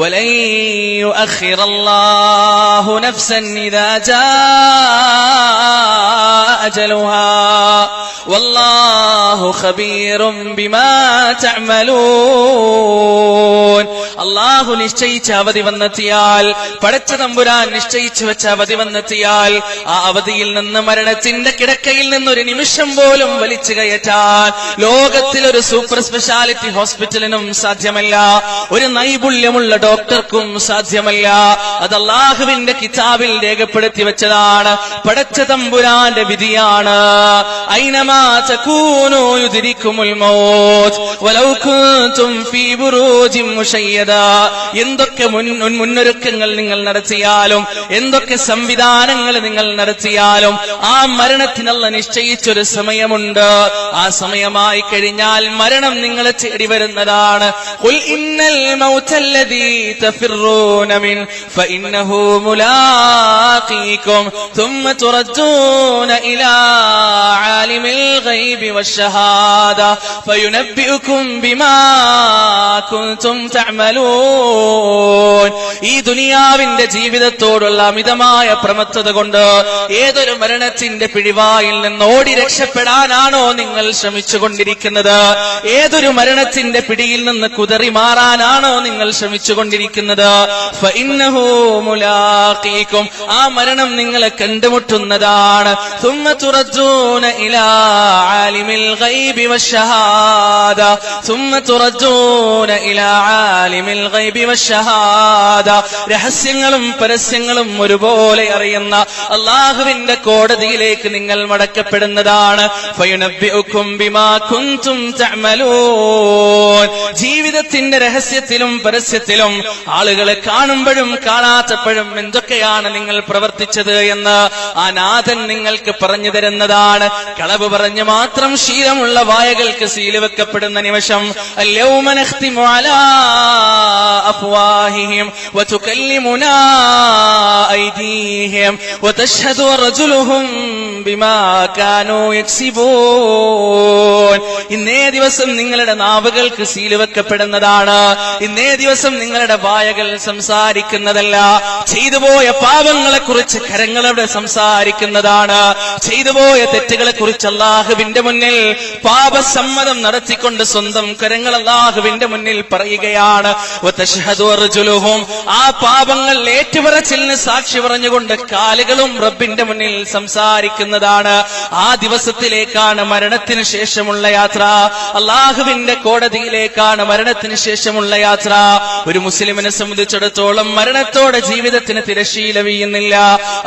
വലൻ യുഅഖിറല്ലാഹു നഫ്സൻ ഇദാ ജാഅ അജലുഹാ വല്ലാഹു ഖബീറും ബിമാ തഅമലൂൻ. അല്ലാഹു നിശ്ചയിച്ച അവധി വന്നെത്തിയാൽ, പടച്ച തമ്പുരാൻ നിശ്ചയിച്ചു വെച്ച അവധി വന്നെത്തിയാൽ, ആ അവധിയിൽ നിന്ന് മരണത്തിന്റെ കിടക്കയിൽ നിന്നൊരു നിമിഷം പോലും വലിച്ചു കയറ്റാൻ ലോകത്തിലൊരു സൂപ്പർ സ്പെഷ്യാലിറ്റി ഹോസ്പിറ്റലിനും സാധ്യമല്ല, ഒരു നൈപുണ്യമുള്ള ഡോക്ടർക്കും സാധ്യമല്ല. അത് അല്ലാഹുവിന്റെ കിതാബിൽ രേഖപ്പെടുത്തി വെച്ചതാണ്, പടച്ച തമ്പുരാന്റെ വിധിയാണ്. ഐനമാ തകൂനു യുദ്രിക്കുമുൽ മൗത്ത് വലൗ കുൻതും ഫീ ബുറൂജിൻ മുശയ്യദ. എന്തൊക്കെ മുന്നൊരുക്കങ്ങൾ നിങ്ങൾ നടത്തിയാലും, എന്തൊക്കെ സംവിധാനങ്ങൾ നിങ്ങൾ നടത്തിയാലും, ആ മരണത്തിനുള്ള നിശ്ചയിച്ചൊരു സമയമുണ്ട്. ആ സമയമായി കഴിഞ്ഞാൽ മരണം നിങ്ങളെ തേടി വരുന്നതാണ്. ഖുൽ ഇന്നൽ മൗതല്ലദീ തഫിറൂന മിൻ ഫഇന്നഹു മുലാഖീകും ثم تردون إلى عالم الغيب والشهادة فينبئكم بما كنتم تعملون. ഈ ദുനിയാവിന്റെ ജീവിതത്തോടുള്ള അമിതമായ പ്രമത്തത കൊണ്ട് ഏതൊരു മരണത്തിന്റെ പിടിവായിൽ നിന്ന് ഓടി രക്ഷപ്പെടാനാണോ നിങ്ങൾ ശ്രമിച്ചുകൊണ്ടിരിക്കുന്നത്? ഏതൊരു മരണത്തിന്റെ പിടിയിൽ നിന്ന് കുതറി മാറാനാണോ നിങ്ങൾ ശ്രമിച്ചുകൊണ്ടിരിക്കുന്നത്? ഫഇന്നഹു മുലാഖീകും. ആ മരണം നിങ്ങളെ കണ്ടുമുട്ടുന്നതാണ്. ثم تردون إلى عالم الغيب والشهادة ثم تردون إلى عالم الغيب والشهادة. രഹസ്യങ്ങളും പരസ്യങ്ങളും ഒരുപോലെ അറിയുന്ന അല്ലാഹുവിന്റെ കോടതിയിലേക്ക് നിങ്ങൾ മടക്കപ്പെടുന്നതാണ്. ഫയുനബ്ബിഉകും ബിമാ കുൻതും തഅമലൂൻ. ജീവിതത്തിന്റെ രഹസ്യത്തിലും പരസ്യത്തിലും ആളുകളെ കാണുമ്പോഴും കാണാത്തപ്പോഴും എന്തൊക്കെയാണ് നിങ്ങൾ പ്രവർത്തിച്ചത് എന്ന് ആ നാഥൻ നിങ്ങൾക്ക് പറഞ്ഞു തരുന്നതാണ്. കളവ് പറഞ്ഞ് മാത്രം ശീലമുള്ള വായകൾക്ക് സീല് വെക്കപ്പെടുന്ന നിമിഷം അൽയൗമ നഖ്തിമു അലാ അഫ്വാഹിഹിം വതുകല്ലിമുനാ ഐദീഹിം വതശ്ഹദു അർജുലുഹും ബിമാ കാനൂ യക്സിബൂൻ. ഇന്നേ ദിവസം നിങ്ങളുടെ നാവുകൾക്ക് സീല് വെക്കപ്പെടുന്നതാണ്. ഇന്നേ ദിവസം നിങ്ങളുടെ വായകൾ സംസാരിക്കുന്നതല്ല, ചെയ്തുപോയ പാപങ്ങളെ കുറിച്ച് കരങ്ങളവിടെ സംസാരിക്കുന്നതാണ്. ചെയ്തുപോയ തെറ്റുകളെ കുറിച്ച് അല്ലാഹുവിന്റെ മുന്നിൽ പാപസമ്മതം നടത്തിക്കൊണ്ട് സ്വന്തം കരങ്ങൾ അല്ലാഹുവിന്റെ മുന്നിൽ പറയുകയാണ്. വതശ്ഹദു അർജുലുഹും. ആ പാപങ്ങൾ ഏറ്റുപറച്ചിലിന് സാക്ഷി പറഞ്ഞുകൊണ്ട് കാലുകളും റബ്ബിന്റെ മുന്നിൽ സംസാരിക്കുന്നതാണ്. ആ ദിവസത്തിലേക്കാണ് മരണത്തിന് ശേഷമുള്ള യാത്ര. അല്ലാഹുവിന്റെ കോടതിയിലേക്കാണ് മരണത്തിന് ശേഷമുള്ള യാത്ര. ഒരു മുസ്ലിമിനെ സംബന്ധിച്ചിടത്തോളം മരണത്തോടെ ജീവിതത്തിന് തിരശ്ശീല വീഴുന്നില്ല.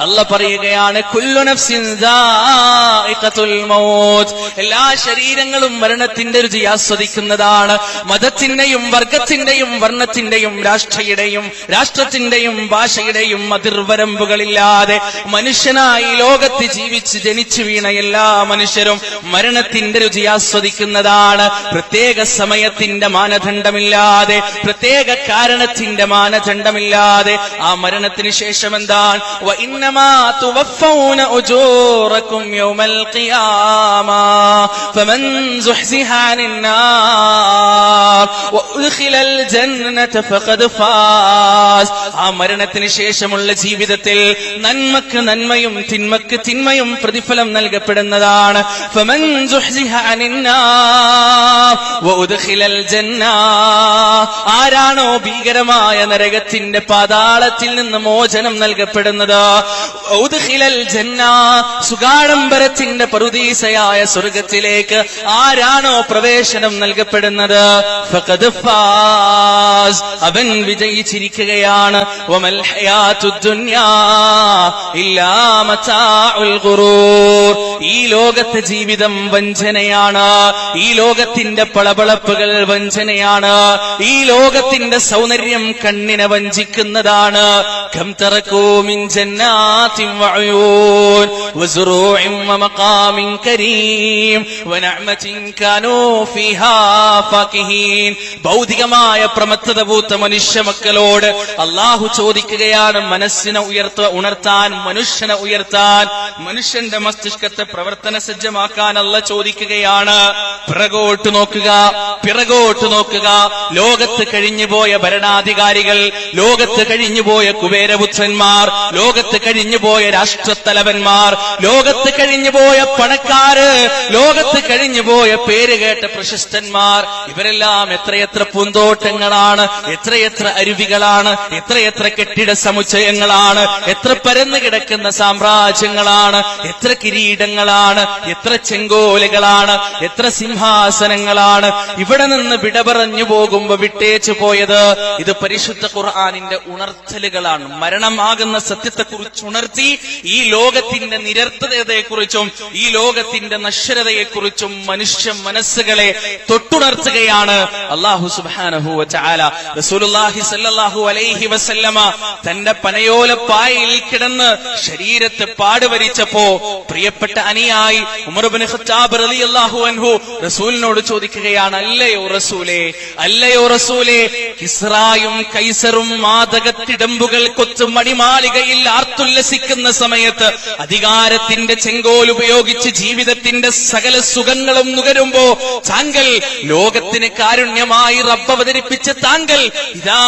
അല്ലാഹ് പറയുകയാണ്, കുല്ലു നഫ്സിൻ ദാഇഖത്തുൽ മൗത്ത്. എല്ലാ ശരീരങ്ങളും മരണത്തിന്റെ രുചി ആസ്വദിക്കുന്നതാണ്. മതത്തിന്റെയും വർഗത്തിന്റെയും വർണ്ണത്തിന്റെയും രാഷ്ട്രത്തിന്റെയും ഭാഷയുടെയും അതിർവരമ്പുകളില്ലാതെ മനുഷ്യനായി ലോകത്ത് ജീവിച്ച് ജനിച്ചു വീണ എല്ലാ മനുഷ്യരും മരണത്തിന്റെ രുചി ആസ്വദിക്കുന്നതാണ്. പ്രത്യേക സമയത്തിന്റെ മാനദണ്ഡമില്ലാതെ, പ്രത്യേക കാരണത്തിന്റെ മാനദണ്ഡമില്ലാതെ ആ മരണത്തിന് ശേഷം എന്താണ്? വഇന്നമാ തുവഫൗന ഉജൂറകും യൗമൽ ഖിയാമ ഫമൻ സുഹ്സിഹ അനിൻ നാർ വഉദ്ഖിലൽ ജന്നത ഫഖദ് ഫാസ്. ആ മരണത്തിന് ശേഷമുള്ള ജീവിതത്തിൽ നന്മക്ക് നന്മയും തിന്മക്ക് തിന്മയും പ്രതിഫലം നൽകപ്പെടുന്നതാണ്. ഫമൻ സുഹ്സിഹ അനിൻ നാർ വഉദ്ഖിലൽ ജന്ന. ആരാണോ ഭീകരമായ നരകത്തിന്റെ പാതാളത്തിൽ നിന്ന് മോചനം നൽകപ്പെടുന്നത്, ഉദ്ഖിലൽ ജന്ന, സുഗാഡംബരത്തിന്റെ പറുദീസയായ സ്വർഗത്തിലേക്ക് ആരാണോ പ്രവേശനം നൽകപ്പെടുന്നത്, ഫഖദ് ഫാസ്, അവൻ വിജയിച്ചിരിക്കുകയാണ്. വമൽ ഹയാത്തുദ് ദുനിയാ ഇല്ലാ മതാഉൽ ഗുറൂർ. ഈ ലോകത്തെ ജീവിതം വഞ്ചനയാണ്. ഈ ലോകത്തിന്റെ പളപളപ്പുകൾ വഞ്ചനയാണ്. ഈ ലോകത്തിന്റെ സൗന്ദര്യം കണ്ണിനെ വഞ്ചിക്കുന്നതാണ്. കം തറകൂ മിൻ ജന്നാതിൻ വഉയൂൻ വസുറൂഇൻ വമഖാമിൻ കരീം വനഅമതിൻ കാനൂ ഫീഹാ ഫാകിഹീൻ. ഭൗതികമായ പ്രമത്തത പൂത്ത മനുഷ്യ മക്കളോട് അള്ളാഹു ചോദിക്കുകയാണ്, മനസ്സിനെ ഉണർത്താൻ, മനുഷ്യനെ ഉയർത്താൻ, മനുഷ്യന്റെ മസ്തിഷ്കത്തെ പ്രവർത്തന സജ്ജമാക്കാൻ അല്ല ചോദിക്കുകയാണ്. പിറകോട്ട് നോക്കുക, പിറകോട്ട് നോക്കുക. ലോകത്ത് കഴിഞ്ഞുപോയ ഭരണാധികാരികൾ, ലോകത്ത് കഴിഞ്ഞുപോയ കുബേരപുത്രന്മാർ, ലോകത്ത് കഴിഞ്ഞുപോയ രാഷ്ട്രത്തലവന്മാർ, ലോകത്ത് കഴിഞ്ഞുപോയ പണക്കാര്, ലോകത്ത് കഴിഞ്ഞുപോയ പേരുകേട്ട പ്രശസ്തന്മാർ, ഇവരെല്ലാം എത്രയെത്ര പൂന്തോട്ടങ്ങളാണ്, എത്രയെത്ര അരുവികളാണ്, എത്രയെത്ര കെട്ടിട സമുച്ചയങ്ങളാണ്, എത്ര പരന്നു കിടക്കുന്ന സാമ്രാജ്യങ്ങളാണ്, എത്ര കിരീടങ്ങളാണ്, എത്ര ചെങ്കോലുകളാണ്, എത്ര സിംഹാസനങ്ങളാണ്. ഇവിടെ നിന്ന് വിട പറഞ്ഞു പോകുമ്പോ വിട്ടേച്ചു പോയത് ഇത് പരിശുദ്ധ ഖുർആനിന്റെ ഉണർത്തലുകളാണ്. മരണമാകുന്ന സത്യത്തെക്കുറിച്ച് ഉണർത്തി ഈ ലോകത്തിന്റെ നിരർത്ഥതയെക്കുറിച്ചും ഈ ലോകത്തിന്റെ നശ്വരതയെക്കുറിച്ചും മനുഷ്യ മനസ്സുകളെ തൊട്ടുണർത്തുകയാണ് അല്ലാഹു സുബ്ഹാനഹു വ തആല. റസൂലുള്ളാഹി സ്വല്ലല്ലാഹു അലൈഹി വസല്ലമ തന്റെ പനയോലപ്പായയിൽ കിടന്ന് ശരീരത്തെ പാടുവരിച്ചപ്പോ പ്രിയപ്പെട്ട അനുയായി ഉമർ ഇബ്നു ഖത്താബ് റളിയല്ലാഹു അൻഹു റസൂലിനോട് ചോദിക്കുകയാണ്, അല്ലയോ റസൂലേ, അല്ലയോ റസൂലേ, കിസ്റായും കൈസറും മാതകത്തിടമ്പുകൾ കൊത്ത് മണിമാളികയിൽ ആർത്തുല്ലസിക്കുന്ന സമയത്ത് അധികാരത്തിന്റെ ചെങ്കോൽ ഉപയോഗിച്ച് ജീവിതത്തിന്റെ സകല സുഖങ്ങളും നുകരുമ്പോ താങ്കൾ, ലോകത്തിന് കാരുണ്യമായി റബ്ബ് അവതരിപ്പിച്ച താങ്കൾ, ഇതാ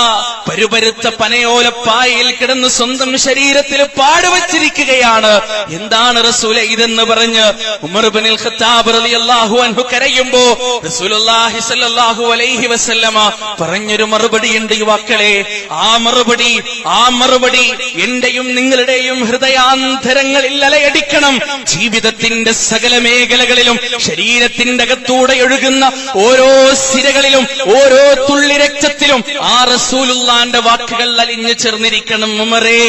പരുപരുത്ത പനയോലപ്പായയിൽ കിടന്ന് സ്വന്തം ശരീരത്തിൽ പാടുവച്ചിരിക്കുകയാണ്. എന്താണ് റസൂലെ ഇതെന്ന് പറഞ്ഞ് ഉമർ ഇബ്നുൽ ഖത്താബ് റളിയല്ലാഹു അൻഹു കരയുമ്പോ റസൂലുള്ളാഹി സ്വല്ലല്ലാഹു അലൈഹി വസല്ലമ പറഞ്ഞൊരു മറുപടിയുണ്ട് യുവാക്കളെ. ആ മറുപടി എന്റെയും നിങ്ങളുടെയും ഹൃദയാന്തരങ്ങളിൽ അലയടിക്കണം. ജീവിതത്തിന്റെ സകല മേഖലകളിലും ശരീരത്തിന്റെ അകത്തൂടെ ഒഴുകുന്ന ഓരോ സിരകളിലും ഓരോ തുള്ളി രക്തത്തിലും ആ റസൂലുള്ളാന്റെ വാക്കുകൾ അലിഞ്ഞു ചേർന്നിരിക്കണം. ഉമറേ,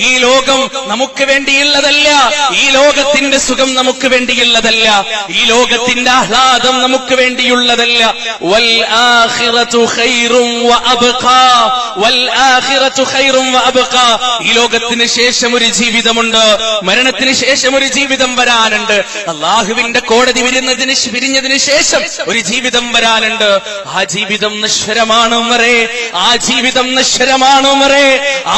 ഈ ലോകം നമുക്ക് വേണ്ടിയുള്ളതല്ല, ഈ ലോകത്തിന്റെ സുഖം നമുക്ക് വേണ്ടിയുള്ളതല്ല, ഈ ലോകത്തിന്റെ ആഹ്ലാദം നമുക്ക് വേണ്ടിയുള്ളതല്ല. വൽ ആഖിറതു ഖൈറും വ അബ്ഖാ, വൽ ആഖിറതു ഖൈറും വ അബ്ഖാ. ഈ ലോകത്തിന് ശേഷം ഒരു ജീവിതമുണ്ട്, മരണത്തിന് ശേഷം ഒരു ജീവിതം വരാനുണ്ട്. അല്ലാഹുവിന്റെ കോടതി പിരിഞ്ഞതിന് ശേഷം ഒരു ജീവിതം വരാനുണ്ട്. ആ ജീവിതം നശ്വരമാണ് ഉമറേ, ആ ജീവിതം നശ്വരമാണ് ഉമറേ,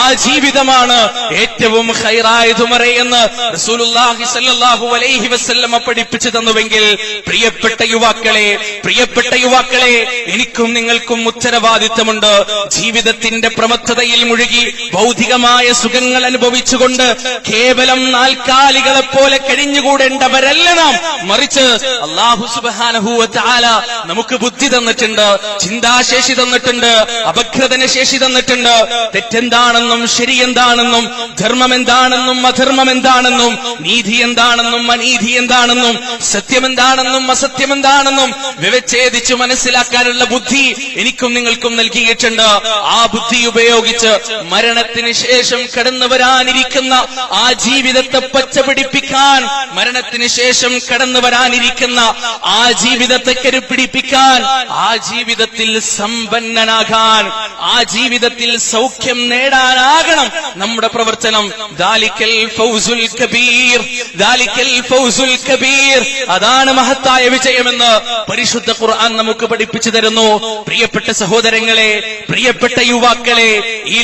ആ ജീവിതമാണ് ഏറ്റവും ഖൈറായത് ഉമറേ എന്ന് റസൂലുള്ളാഹി സ്വല്ലല്ലാഹു അലൈഹി വസല്ലമ പഠിപ്പിച്ചു തന്നുവെങ്കിൽ പ്രിയപ്പെട്ട യുവാക്കളെ, എനിക്കും നിങ്ങൾക്കും ഉത്തരവാദിത്തമുണ്ട്. ജീവിതത്തിന്റെ പ്രമത്തതയിൽ മുഴുകി ഭൗതികമായ സുഖങ്ങൾ അനുഭവിച്ചുകൊണ്ട് കേവലം നാൽക്കാലികളെ പോലെ കഴിഞ്ഞുകൂടേണ്ടവരല്ല നാം. മറിച്ച് അല്ലാഹു സുബ്ഹാനഹു വ തആല നമുക്ക് ബുദ്ധി തന്നിട്ടുണ്ട്, ചിന്താശേഷി തന്നിട്ടുണ്ട്, അപഗ്രഥന ശേഷി തന്നിട്ടുണ്ട്. തെറ്റെന്താണെന്നും ശരി എന്താണെന്നും, ധർമ്മം എന്താണെന്നും അധർമ്മം എന്താണെന്നും, നീതി എന്താണെന്നും അനീതി എന്താണെന്നും, സത്യം എന്താണെന്നും അസത്യം എന്താണെന്നും വിവച്ഛേദിച്ച് മനസ്സിലാക്കാനുള്ള ബുദ്ധി എനിക്കും നിങ്ങൾക്കും നൽകിയിട്ടുണ്ട്. ആ ബുദ്ധി ഉപയോഗിച്ച് മരണത്തിന് ശേഷം കടന്നു വരാനിരിക്കുന്ന ആ ജീവിതത്തെ പച്ചപിടിപ്പിക്കാൻ, മരണത്തിന് ശേഷം കടന്നു വരാനിരിക്കുന്ന ആ ജീവിതത്തെ കരുപിടിപ്പിക്കാൻ, ആ ജീവിതത്തിൽ സമ്പന്നനാകാൻ, ആ ജീവിതത്തിൽ സൗഖ്യം നേടാനാകണം നമ്മുടെ പ്രവർത്തനം. ദാലിക്കൽ ഫൗസുൽ കബീർ, ദാലിക്കൽ ഫൗസുൽ കബീർ. അതാണ് മഹത്തായ വിജയമെന്ന് പരിശുദ്ധ ഖുർആൻ നമുക്ക് പഠിപ്പിച്ചു തരുന്നു. പ്രിയപ്പെട്ട സഹോദരങ്ങളെ, പ്രിയപ്പെട്ട യുവാക്കളെ, ഈ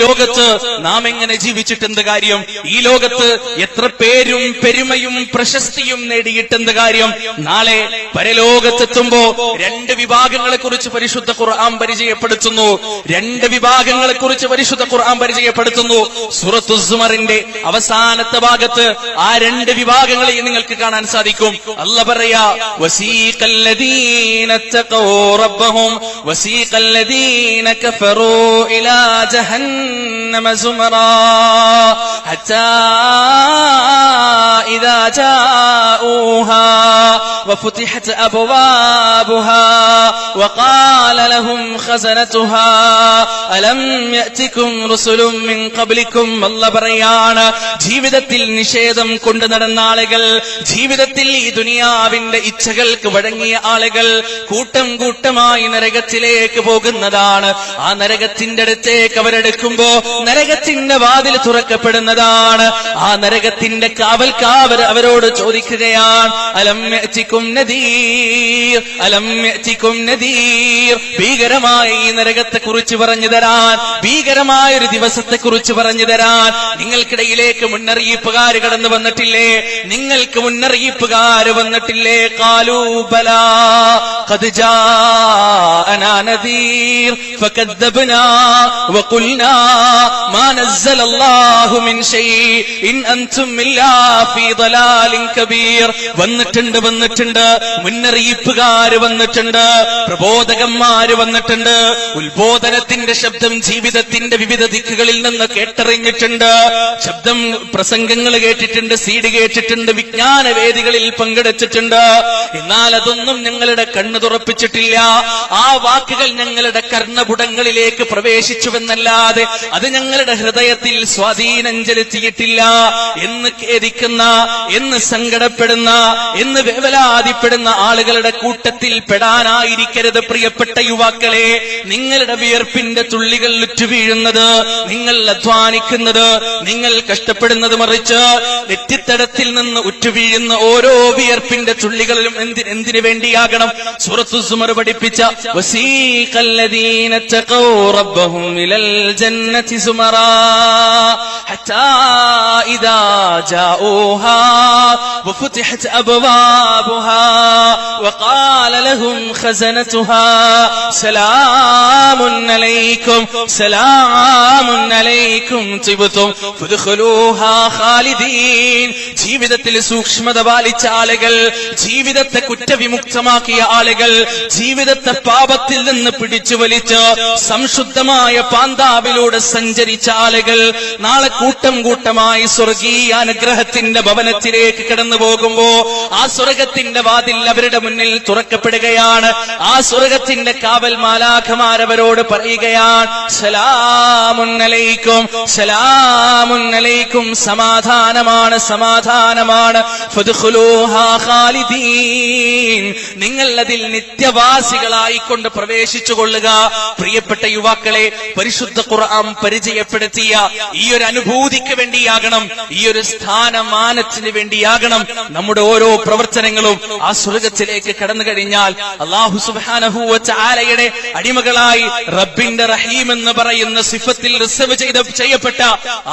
ലോകത്ത് നാം എങ്ങനെ ജീവിച്ചിട്ടെന്ത് കാര്യം? ഈ ലോകത്ത് എത്ര പേരും പെരുമയും പ്രശസ്തിയും നേടിയിട്ടെന്ത് കാര്യം? നാളെ പരലോകത്തെത്തുമ്പോ രണ്ട് വിഭാഗങ്ങളെ കുറിച്ച് പരിശുദ്ധ ഖുർആൻ പരിചയപ്പെടുത്തുന്നു. രണ്ട് വിഭാഗങ്ങളെ കുറിച്ച് പരിശുദ്ധ ഖുർആൻ പരിചയപ്പെടുത്തുന്നു. സൂറത്തു സുമറിന്റെ അവസാനത്തെ ഭാഗത്ത് ആ രണ്ട് വിഭാഗങ്ങളെ നിങ്ങൾക്ക് കാണാൻ സാധിക്കും. അല്ലാഹു പറയാ, വസീഖല്ലദീന തഖൂ റബ്ബഹും വസീഖല്ലദീന കഫറൂ ഇലാ ജഹന്നമ സുമറാ ഹത്താ ഇദാ ജാഊഹാ وفتحت أبوابها وقال لهم خزنتها ألم يأتكم رسل من قبلكم. الله പറയാണ്, ജീവിതത്തിൽ നിഷേധം കൊണ്ടു നടന്ന ആളുകൾ, ജീവിതത്തിൽ ഈ ദുനിയാവിന്റെ ഇച്ഛകൾക്ക് വഴങ്ങിയ ആളുകൾ കൂട്ടം കൂട്ടമായി നരകത്തിലേക്ക് പോകുന്നതാണ്. ആ നരകത്തിന്റെ അടുത്തേക്ക് അവരെടുക്കുമ്പോ നരകത്തിന്റെ വാതിൽ തുറക്കപ്പെടുന്നതാണ്. ആ നരകത്തിന്റെ കാവൽക്കാർ അവരോട് ചോദിക്കുകയാണ്, അലം യഅതികും നദീർ, അലം യഅതികും നദീർ. ഭീകരമായ ഈ നരകത്തെക്കുറിച്ച് പറഞ്ഞു തരാൻ, ഭീകരമായ ഒരു ദിവസത്തെക്കുറിച്ച് പറഞ്ഞു തരാൻ നിങ്ങൾക്കിടയിലേക്ക് മുന്നറിയിപ്പുകാർ കടന്നു വന്നിട്ടില്ലേ? നിങ്ങൾക്ക് മുന്നറിയിപ്പുകാർ വന്നിട്ടില്ലേ? ഖാലൂ ബലാ ഖദ് ജാഅനാ നദീർ ഫകദ്ദബ്നാ വഖുൽനാ മാ നസ്സലല്ലാഹു മിൻ ശൈഇ ഇൻ അൻതും ഇല്ലാ ഫീ ദലാലിൻ കബീർ. വന്നിട്ടുണ്ട് മുന്നറിയിപ്പുകാർ വന്നിട്ടുണ്ട്, പ്രബോധകന്മാര് വന്നിട്ടുണ്ട്. ഉത്ബോധനത്തിന്റെ ശബ്ദം ജീവിതത്തിന്റെ വിവിധ ദിക്കുകളിൽ നിന്ന് കേട്ടറിഞ്ഞിട്ടുണ്ട്. ശബ്ദം പ്രസംഗങ്ങൾ കേട്ടിട്ടുണ്ട്, സീഡ് കേട്ടിട്ടുണ്ട്, വിജ്ഞാന വേദികളിൽ പങ്കെടുത്തിട്ടുണ്ട്. എന്നാൽ അതൊന്നും ഞങ്ങളുടെ കണ്ണ് തുറപ്പിച്ചിട്ടില്ല. ആ വാക്കുകൾ ഞങ്ങളുടെ കർണപുടങ്ങളിലേക്ക് പ്രവേശിച്ചുവെന്നല്ലാതെ അത് ഞങ്ങളുടെ ഹൃദയത്തിൽ സ്വാധീനം ചെലുത്തിയിട്ടില്ല എന്ന് ഖേദിക്കുന്ന, എന്ന് സങ്കടപ്പെടുന്ന, എന്ന് വേവലാതിപ്പെടുന്ന ആളുകളുടെ കൂട്ടത്തിൽ പെടാനായിരിക്കരുത് പ്രിയപ്പെട്ട യുവാക്കളെ. നിങ്ങളുടെ വിയർപ്പിന്റെ തുള്ളികൾ ഉറ്റുവീഴുന്നത്, നിങ്ങൾ അധ്വാനിക്കുന്നത്, നിങ്ങൾ കഷ്ടപ്പെടുന്നത് മറിച്ച് നെറ്റിത്തടത്തിൽ നിന്ന് ഉറ്റുവീഴുന്ന ഓരോ വിയർപ്പിന്റെ തുള്ളികളിലും എന്തിനു വേണ്ടിയാകണം? സൂറത്തു സുമർ പഠിപ്പിച്ച വസീഖല്ലദീന തഖൗ റബ്ബഹും ഇലൽ ജന്നതി സുമറാ ഹത്താ ഇദാ ജാഊഹാ വഫുതിഹത് അബ്വാബുഹാ വഖാല ലഹും ഖസനതുഹാ സലാമുൻ അലൈക്കും സലാമുൻ അലൈക്കും തിബ്തും ഫദ്ഖുലൂഹാ ഖാലിദീൻ. ജീവിതത്തിൽ സൂക്ഷ്മത പാലിച്ച ആളുകൾ, ജീവിതത്തെ കുറ്റവിമുക്തമാക്കിയ ആളുകൾ, ജീവിതത്തെ പാപത്തിൽ നിന്ന് പിടിച്ചു വലിച്ച് സംശുദ്ധമായ പാന്താവിലൂടെ സഞ്ചരിച്ച ആളുകൾ നാളെ കൂട്ടം കൂട്ടമായി സ്വർഗീയ അനുഗ്രഹത്തിന്റെ ഭവനത്തിലേക്ക് കടന്നു പോകുമ്പോ ആ സ്വർഗത്തിന്റെ വാതിൽ അവരുടെ മുന്നിൽ തുറക്കപ്പെടുകയാണ്. ആ സ്വർഗത്തിന്റെ കാവൽ മാലാഖമാരവരോട് പറയുകയാണ്, സലാമുൻ അലൈക്കും സലാമുൻ അലൈക്കും, സമാധാനമാണ് സമാധാനമാണ്. ഫദ്ഖുലൂഹാ ഖാലിദീൻ, നിങ്ങൾ അതിൽ നിത്യവാസികളായിക്കൊണ്ട് പ്രവേശിച്ചു കൊള്ളുക. പ്രിയപ്പെട്ട യുവാക്കളെ, പരിശുദ്ധ ഖുർആൻ പരിചയപ്പെടുത്തിയ ഈ ഒരു അനുഭൂതിക്ക് വേണ്ടിയാകണം, ഈ ഒരു സ്ഥാനമാനത്തിന് വേണ്ടിയാകണം നമ്മുടെ ഓരോ പ്രവർത്തനങ്ങളും. ആ സ്വർഗത്തിലേക്ക് കടന്നു കഴിഞ്ഞാൽ അല്ലാഹു സുബ്ഹാനഹു വ തആലയുടെ അടിമകളായി റബ്ബിന്റെ റഹീം എന്ന് പറയുന്ന സിഫത്തിൽ റിസർവ് ചെയ്യപ്പെട്ട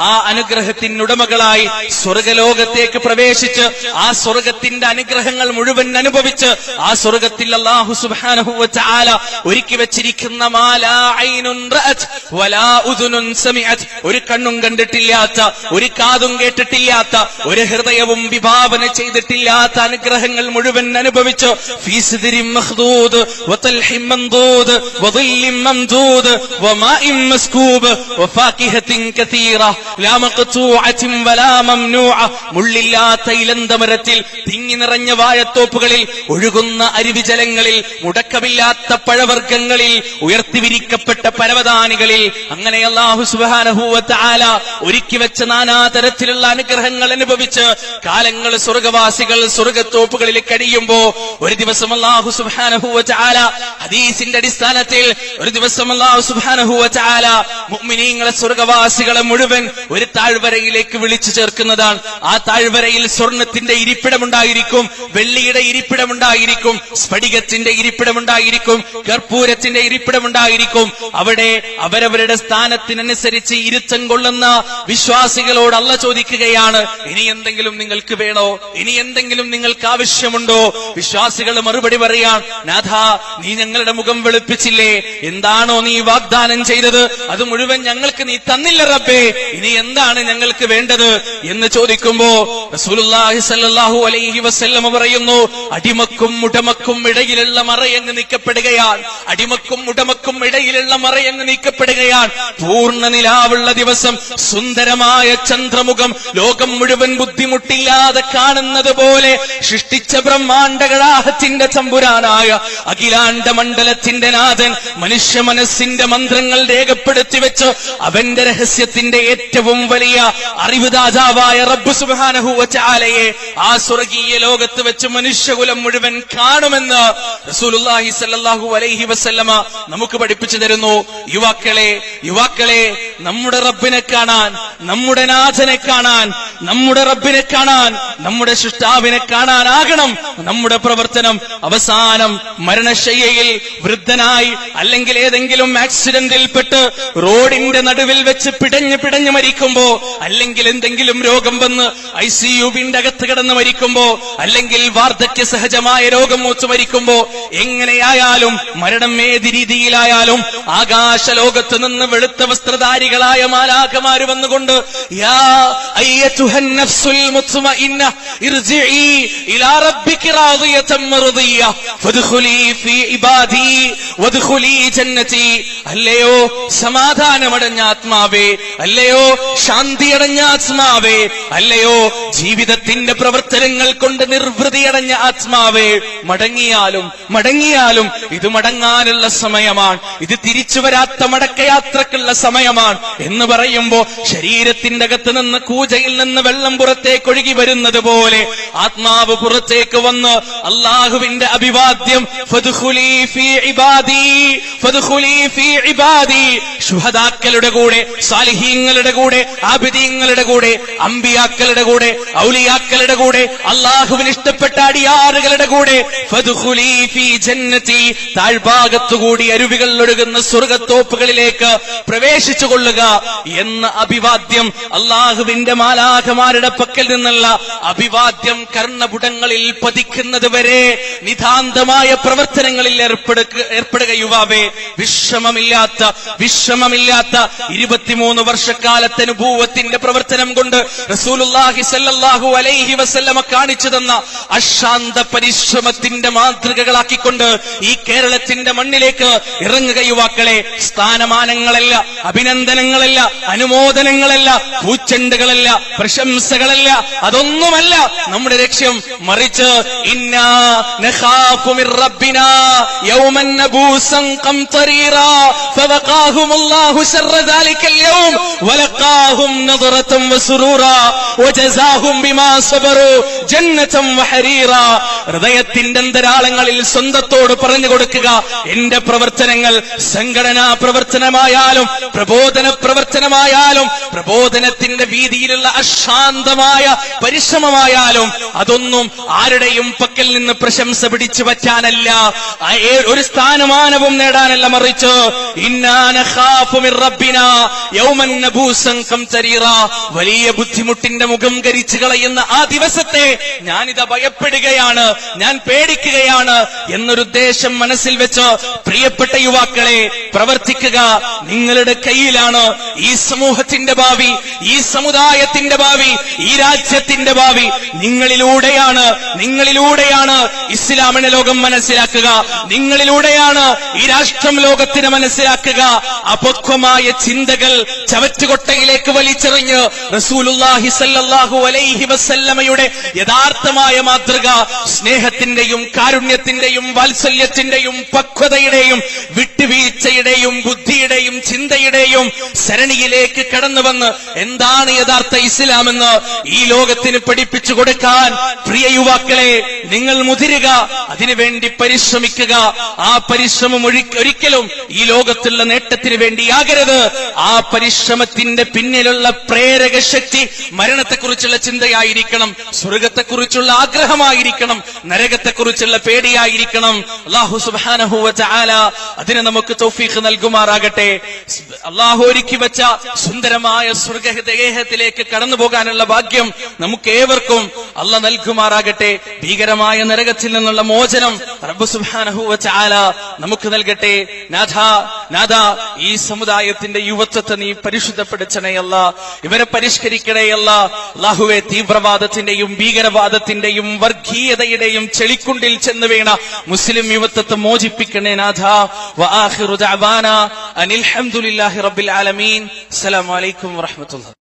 ആ അനുഗ്രഹത്തിന്റെ ഉടമകളായി സ്വർഗലോകത്തേക്ക് പ്രവേശിച്ച് ആ സ്വർഗത്തിന്റെ അനുഗ്രഹങ്ങൾ മുഴുവൻ അനുഭവിച്ച് ആ സ്വർഗത്തിൽ അല്ലാഹു സുബ്ഹാനഹു വ തആല ഒരുക്കി വെച്ചിരിക്കുന്ന മാ ലാ ഐനുൻ റഅത് വലാ ഉദുനുൻ സമിഅത്, ഒരു കണ്ണും കണ്ടിട്ടില്ലാത്ത, ഒരു കാതും കേട്ടിട്ടില്ലാത്ത, ഒരു ഹൃദയവും വിഭാവന ചെയ്തിട്ടില്ലാത്ത അനുഗ്രഹങ്ങൾ മുഴുവൻ അനുഭവിച്ചു. ഫീ സിദ്രിൻ മഖ്ദൂദ് വതൽഹിൻ മംദൂദ് വദില്ലിൻ മംദൂദ് വമാഇൻ മസ്കൂബ് വഫാകിഹത്തിൻ കതീറ ലാ മഖ്തൂഅത്തിൻ വലാ മംനൂഅ, മുള്ളില്ലാത്ത ഇലന്തമരത്തിൽ, തിങ്ങി നിറഞ്ഞ വാഴത്തോപ്പുകളിൽ, ഒഴുകുന്ന അരുവിജലങ്ങളിൽ, മുടക്കമില്ലാത്ത പഴവർഗ്ഗങ്ങളിൽ, ഉയർത്തിവിരിക്കപ്പെട്ട പരവതാനികളിൽ, അങ്ങനെ അല്ലാഹു സുബ്ഹാനഹു വ തആല ഒരുക്കി വെച്ച നാനാതരത്തിലുള്ള അനുഗ്രഹങ്ങൾ അനുഭവിച്ച് കാലങ്ങൾ സ്വർഗവാസികൾ സ്വർഗത്തോപ്പുകളിൽ കഴിയുമ്പോ ഒരു ദിവസം അല്ലാഹു സുബ്ഹാനഹു വ തആല ഹദീസിന്റെ അടിസ്ഥാനത്തിൽ ഒരു ദിവസം അല്ലാഹു സുബ്ഹാനഹു വ തആല മുഅ്മിനീങ്ങളെ സ്വർഗവാസികളെ മുഴുവൻ ഒരു താഴ്വരയിലേക്ക് വിളിച്ചു ചേർക്കുന്നതാണ്. ആ താഴ്വരയിൽ സ്വർണത്തിന്റെ ഇരിപ്പിടമുണ്ടായിരിക്കും, വെള്ളിയുടെ ഇരിപ്പിടമുണ്ടായിരിക്കും, സ്ഫടികത്തിന്റെ ഇരിപ്പിടമുണ്ടായിരിക്കും, കർപ്പൂരത്തിന്റെ ഇരിപ്പിടമുണ്ടായിരിക്കും. അവിടെ അവരവരുടെ സ്ഥാനത്തിനനുസരിച്ച് ഇരുത്തം കൊള്ളുന്ന വിശ്വാസികളോട് അല്ലാഹു ചോദിക്കുകയാണ്, ഇനി എന്തെങ്കിലും നിങ്ങൾക്ക് വേണോ? ഇനി എന്തെങ്കിലും നിങ്ങൾക്ക് ആവശ്യമുണ്ടോ? വിശ്വാസികൾ മറുപടി പറയാൻ, നാഥാ, നീ ഞങ്ങളുടെ മുഖം വെളുപ്പിച്ചില്ലേ, എന്താണോ നീ വാഗ്ദാനം ചെയ്തത് അത് മുഴുവൻ ഞങ്ങൾക്ക് നീ തന്നില്ല റബ്ബേ, ഇനി എന്താണ് ഞങ്ങൾക്ക് വേണ്ടത് എന്ന് ചോദിക്കുമ്പോ റസൂലുള്ളാഹി സ്വല്ലല്ലാഹു അലൈഹി വസല്ലം പറയുന്നു, അടിമക്കും ഉടമക്കും ഇടയിലുള്ള മറയങ്ങ് നീക്കപ്പെടുകയാണ്. അടിമക്കും ഉടമക്കും ഇടയിലുള്ള മറയങ്ങ് നീക്കപ്പെടുകയാണ്. പൂർണ്ണ നിലാവുള്ള ദിവസം, സുന്ദരമായ ചന്ദ്രമുഖം, ലോകം മുഴുവൻ ബുദ്ധിമുട്ടില്ലാതെ കാണുന്നത് പോലെ സൃഷ്ടിച്ച ബ്രഹ്മാണ്ഡകടാഹത്തിന്റെ തമ്പുരാനായ അഖിലാണ്ഡ മണ്ഡലത്തിന്റെ നാഥൻ മനുഷ്യ മനസ്സിന്റെ മന്ത്രങ്ങൾ രേഖപ്പെടുത്തി വെച്ച് അവന്റെ രഹസ്യത്തിന്റെ ഏറ്റവും വലിയ അറിവ് ദാതാവായ റബ്ബ് സുബ്ഹാനഹു വ തആലയെ ആ സ്വർഗീയ ലോകത്ത് വെച്ച് മനുഷ്യകുലം മുഴുവൻ കാണുമെന്ന് റസൂലുള്ളാഹി സ്വല്ലല്ലാഹു അലൈഹി വസല്ലമ നമുക്ക് പഠിപ്പിച്ചു തരുന്നു. യുവാക്കളെ നമ്മുടെ റബ്ബിനെ കാണാൻ, നമ്മുടെ നാഥനെ കാണാൻ, നമ്മുടെ റബ്ബിനെ കാണാൻ, നമ്മുടെ സൃഷ്ടാവിനെ കാണാനാകണം നമ്മുടെ പ്രവർത്തനം. അവസാനം മരണശയ്യയിൽ വൃദ്ധനായി അല്ലെങ്കിൽ ഏതെങ്കിലും ആക്സിഡന്റിൽപ്പെട്ട് റോഡിന്റെ നടുവിൽ വെച്ച് പിടഞ്ഞു മരിക്കുമ്പോ, അല്ലെങ്കിൽ എന്തെങ്കിലും രോഗം വന്ന് ICUവിന്റെ അകത്ത് കിടന്ന് മരിക്കുമ്പോ, അല്ലെങ്കിൽ വാർദ്ധക്യ സഹജമായ രോഗം മൂത്ത് മരിക്കുമ്പോ, എങ്ങനെയായാലും മരണം ഏത് രീതിയിലായാലും ആകാശലോകത്ത് നിന്ന് വെളുത്ത വസ്ത്രധാരികളായ മാലാഖമാര് വന്നുകൊണ്ട് യാ അയ്യതുഹൻ നഫ്സുൽ മുത്മഇന്ന ഇർജിഇ ഇലാ റബ്ബികി റാദിയതൻ മർദിയ ഫദ്ഖുലി ഫീ ഇബാദി വദ്ഖുലി ജന്നതി. അല്ലയോ സമാധാനമടഞ്ഞ ആത്മാവേ, അല്ലയോ ശാന്തിയടഞ്ഞ ആത്മാവേ, അല്ലയോ ജീവിതത്തിന്റെ പ്രവർത്തനങ്ങൾ കൊണ്ട് നിർവൃതിയടഞ്ഞ ആത്മാവേ, മടങ്ങിയാലും ഇത് മടങ്ങാനുള്ള സമയമാണ്, ഇത് തിരിച്ചു വരാത്ത മടക്കയാത്രക്കുള്ള സമയമാണ് എന്ന് പറയുമ്പോ ശരീരത്തിന്റെ അകത്ത് നിന്ന് കൂജയിൽ നിന്ന് വെള്ളം പുറത്തേക്ക് ഒഴുകി വരുന്നത് പോലെ ആത്മാവ് പുറത്തേക്ക് വന്ന് അള്ളാഹുവിന്റെ അഭിവാദ്യം ഫദ്ഖുലി ഫീ ഇബാദി, ഫദ്ഖുലി ഫീ ഇബാദി. ശുഹദാക്കളുടെ കൂടെ, സാലിഹീങ്ങളുടെ കൂടെ, ആബിദീങ്ങളുടെ കൂടെ, അമ്പിയാക്കളുടെ കൂടെ, ഔലിയാക്കളുടെ കൂടെ, അള്ളാഹുവിന് ഇഷ്ടപ്പെട്ട അടിയാറുകളുടെ കൂടെ ഫദ്ഖുലി ഫീ ജന്നതി, താഴ്ഭാഗത്തുകൂടി അരുവികൾ ഒഴുകുന്ന സ്വർഗത്തോപ്പുകളിലേക്ക് പ്രവേശിച്ചു കൊള്ളുക എന്ന അഭിവാദ്യം, അള്ളാഹുവിന്റെ മാലാഖമാരുടെ പക്കൽ നിന്നുള്ള അഭിവാദ്യം കർണപുടങ്ങളിൽ പതിക്കുന്നത് വരെ നിതാന്തമായ പ്രവർത്തനങ്ങളിൽ ഏർപ്പെടുക യുവാവേ. വിശ്രമമില്ലാത്ത 23 വർഷക്കാലത്തെ നുബൂവത്തിന്റെ പ്രവർത്തനം കൊണ്ട് റസൂലുള്ളാഹി സ്വല്ലല്ലാഹു അലൈഹി വസല്ലമ കാണിച്ചു തന്ന അശാന്ത പരിശ്രമത്തിന്റെ മാതൃകകളാക്കിക്കൊണ്ട് ഈ കേരളത്തിന്റെ മണ്ണിലേക്ക് ഇറങ്ങുക യുവാക്കളെ. സ്ഥാനമാനങ്ങളല്ല, അഭിനന്ദനങ്ങളല്ല, അനുമോദനങ്ങളല്ല, പൂച്ചെണ്ടുകളല്ല, പ്രശംസകളല്ല, അതൊന്നുമല്ല നമ്മുടെ ലക്ഷ്യം. മറിച്ച് ഇന്നാ നഖാഫു മിർ റബ്ബിനാ യൗമൻ നബൂസൻ ഖംതരീറാ ഫവഖാഹുമുല്ലാഹു ശർറ ദാലിക്കൽ യൗം വലഖാഹും നദറതൻ വസുറൂറാ വജസാഹും ബിമാ സബറു ജന്നതൻ വഹരീറാ. ഹൃദയത്തിന്റെ അന്തരാളങ്ങളിൽ സ്വന്തത്തോട് പറഞ്ഞു കൊടുക്കുക, എന്റെ പ്രവർത്തനങ്ങൾ സംഘടനാ പ്രവർത്തനമായാലും പ്രബോധന പ്രവർത്തനമായാലും പ്രബോധനത്തിന്റെ വീതിയിലുള്ള അശാന്തമായ പരിശ്രമമായാലും അതൊന്നും ആരുടെയും പക്കൽ നിന്ന് പ്രശംസ പിടിച്ചു പറ്റാനല്ല, ഒരു സ്ഥാനമാനവും നേടാനല്ല. മറിച്ച് ഇന്നാ നഖാഫു മിർ റബ്ബിനാ യൗമൻ നബൂസൻ ഖംതരീറാ, വലിയ ബുദ്ധിമുട്ടിന്റെ മുഖം കരിച്ചു കളയുന്ന ആ ദിവസത്തെ ഞാനിതാ ഭയപ്പെടുകയാണ്, ഞാൻ പേടിക്കുകയാണ് എന്നൊരു ഉദ്ദേശം മനസ്സിൽ വെച്ച് പ്രിയപ്പെട്ട യുവാക്കളെ പ്രവർത്തിക്കുക. നിങ്ങളുടെ കയ്യിലാണ് ഈ സമൂഹത്തിന്റെ ഭാവി, ഈ സമുദായത്തിന്റെ ഭാവി, ഈ രാജ്യത്തിന്റെ ഭാവി. നിങ്ങളിലൂടെയാണ് ഇസ്ലാമിനെ ലോകം മനസ്സിലാക്കുക, നിങ്ങളിലൂടെയാണ് ഈ രാഷ്ട്രം ലോകത്തിന് മനസ്സിലാക്കുക. അപക്വമായ ചിന്തകൾ ചവറ്റുകൊട്ടയിലേക്ക് വലിച്ചെറിഞ്ഞ് റസൂലുള്ളാഹി സ്വല്ലല്ലാഹു അലൈഹി വസല്ലമയുടെ യഥാർത്ഥമായ മാതൃക സ്നേഹത്തിന്റെയും കാരുണ്യത്തിന്റെയും വാത്സല്യത്തിന്റെയും പക്വതയുടെയും വിട്ടുവീഴ്ചയുടെയും ബുദ്ധിയുടെയും ചിന്തയുടെയും സരണിയിലേക്ക് കടന്നുവന്ന് എന്താണ് യഥാർത്ഥ ഇസ്ലാമെന്ന് ഈ ലോകത്തിന് പഠിപ്പിച്ചു കൊടുക്കാൻ പ്രിയ യുവാക്കളെ നിങ്ങൾ മുതിരുക, അതിനുവേണ്ടി പരിശ്രമിക്കുക. ആ പരിശ്രമം ഒരിക്കലും ഈ ലോകത്തുള്ള നേട്ടത്തിന് വേണ്ടിയാകരുത്. ആ പരിശ്രമത്തിന്റെ പിന്നിലുള്ള പ്രേരക ശക്തി മരണത്തെക്കുറിച്ചുള്ള ചിന്തയായിരിക്കണം, സ്വർഗത്തെക്കുറിച്ചുള്ള ആഗ്രഹമായിരിക്കണം, നരകത്തെക്കുറിച്ചുള്ള പേടിയായിരിക്കണം. അല്ലാഹു സുബ്ഹാനഹു വ തആല അതിന് നമുക്ക് തൗഫീഖ് നൽകുമാറാകട്ടെ. അല്ലാഹു ഒരുക്കി വെച്ച സുന്ദരമായ സ്വർഗ്ഗഗേഹത്തിലേക്ക് കടന്നു പോകാനുള്ള ഭാഗ്യം നമുക്ക് ഏവർക്കും അല്ലാഹ് നൽകുമാറാകട്ടെ. ഭീകരമായ നരകത്തിൽ നിന്നുള്ള മോചനം റബ്ബ് സുബ്ഹാനഹു വ തആല നമുക്ക് നൽകട്ടെ. നാഥാ, ഈ സമുദായത്തിന്റെ യുവത്വത്തെ നീ പരിശുദ്ധപ്പെടുത്തണേ അല്ലാ, ഇവരെ പരിഷ്കരിക്കണേ അല്ലാ. അല്ലാഹുവേ, തീവ്രവാദത്തിന്റെയും ഭീകരവാദത്തിന്റെയും വർഗീയതയുടെയും ചെളിക്കുണ്ടിൽ ചെന്ന് വീണ മുസ്ലിം യുവത്വത്തെ മോചിപ്പിക്കണേ നാഥാ. വആഖിറു ദഅവാനാ അനിൽ ഹംദുലില്ലാഹി റബ്ബിൽ ആലമീൻ. അസ്സലാമു അലൈക്കും വറഹ്മത്തുള്ളാഹി.